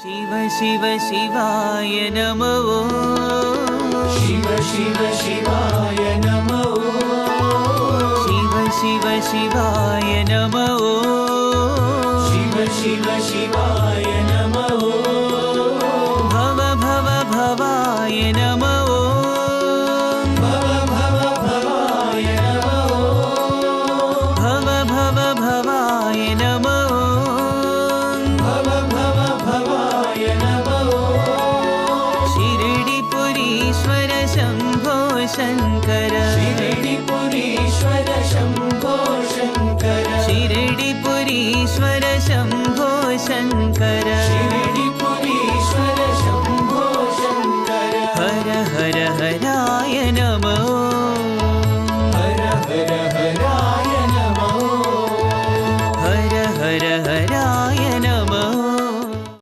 शिव शिव शिवाय नमो शिव शिव शिवाय नमो शिव शिव शिवाय नमो शिव शिव शिवाय नमो भव भव भवाय नमो भव भव भवाय नमो भव भव भवाय नमो भव भव भवाय नमो शिरडिपुरीश्वर शम्भो शङ्कर शिरडिपुरीश्वर शम्भो शङ्कर शिरडिपुरीश्वर शम्भो शङ्कर शिरडिपुरीश्वर शम्भो शङ्कर हर हर हरा